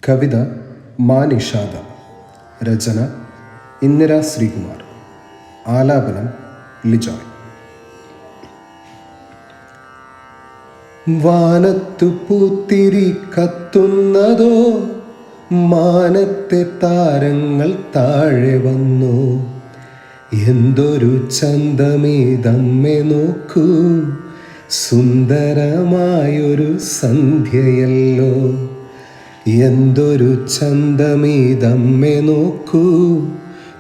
കവിത മാനിഷാദ. രചന ഇന്ദിര ശ്രീകുമാർ. ആലാപനം ലിജോയ്. വാനത്തു പൂത്തിരി കത്തുന്നതോ, മാനത്തെ താരങ്ങൾ താഴെ വന്നു. എന്തൊരു ചന്തമേതമ്മെ നോക്കൂ, സുന്ദരമായൊരു സന്ധ്യയല്ലോ. എന്തൊരു ചന്തമേതമ്മെ നോക്കൂ,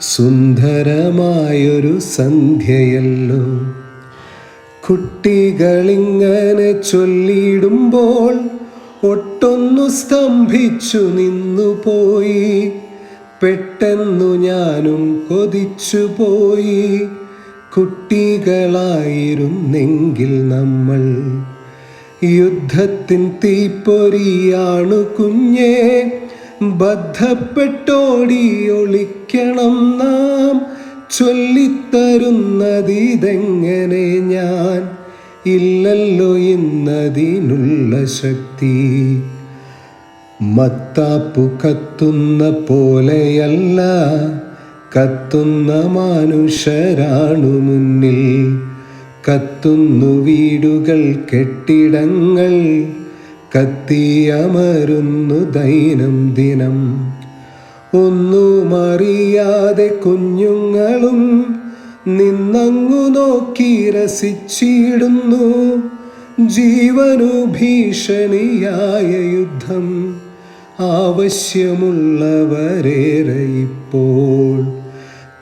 സുന്ദരമായൊരു സന്ധ്യയല്ലോ. കുട്ടികളിങ്ങനെ ചൊല്ലിയിടുമ്പോൾ ഒട്ടൊന്നു സ്തംഭിച്ചു നിന്നുപോയി. പെട്ടെന്നു ഞാനും കൊതിച്ചുപോയി, കുട്ടികളായിരുന്നെങ്കിൽ നമ്മൾ. യുദ്ധത്തിൻ തീപ്പൊരിയാണു കുഞ്ഞേ, ബദ്ധപ്പെട്ടോടി ഒളിക്കണം നാം. ചൊല്ലിത്തരുന്നതിതെങ്ങനെ ഞാൻ, ഇല്ലല്ലോ ഇന്നതിനുള്ള ശക്തി. മത്താപ്പു കത്തുന്ന പോലെയല്ല, കത്തുന്ന മനുഷ്യരാണു മുന്നിൽ. കത്തുന്നു വീടുകൾ, കെട്ടിടങ്ങൾ, കത്തിയമരുന്നു ദൈനംദിനം. ഒന്നുമറിയാതെ കുഞ്ഞുങ്ങളും നിന്നങ്ങു നോക്കി രസിച്ചിടുന്നു. ജീവനു ഭീഷണിയായ യുദ്ധം, ആവശ്യമുള്ളവരേറെ ഇപ്പോൾ.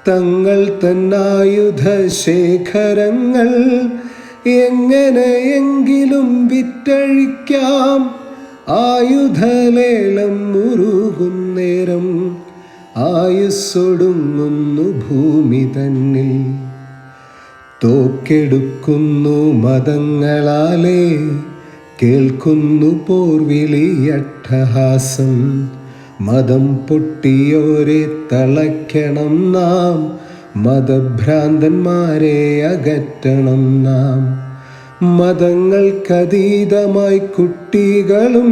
തങ്ങൾ തന്നായുധ ശേഖരങ്ങൾ എങ്ങനെയെങ്കിലും വിറ്റഴിക്കാം. ആയുധലേലം മുറുകുന്നേരം ആയുസ്സൊടുങ്ങുന്നു ഭൂമി തന്നിൽ. തോക്കെടുക്കുന്നു മതങ്ങളാലേ, കേൾക്കുന്നു പോർവിളിയട്ടഹാസം. മതം പൊട്ടിയോരെ തളയ്ക്കണം നാം, മതഭ്രാന്തന്മാരെ അകറ്റണം നാം. മതങ്ങൾക്കതീതമായി കുട്ടികളും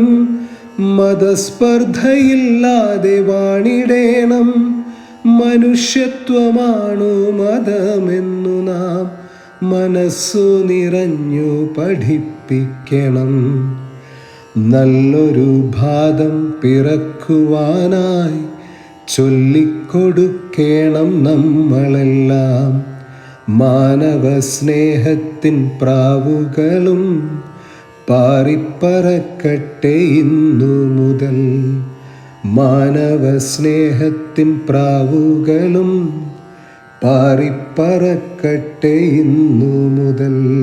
മതസ്പർദ്ധയില്ലാതെ വാണിടേണം. മനുഷ്യത്വമാണു മതമെന്നു നാം മനസ്സു നിറഞ്ഞു പഠിപ്പിക്കണം. നല്ലൊരു ഭാതം പിറക്കുവാനായി ചൊല്ലിക്കൊടുക്കണം നമ്മളെല്ലാം. മാനവ സ്നേഹത്തിൻ പ്രാവുകളും പാറിപ്പറക്കട്ടെ ഇന്നു മുതൽ. മാനവ സ്നേഹത്തിൻ പ്രാവുകളും പാറിപ്പറക്കട്ടെ ഇന്നു മുതൽ.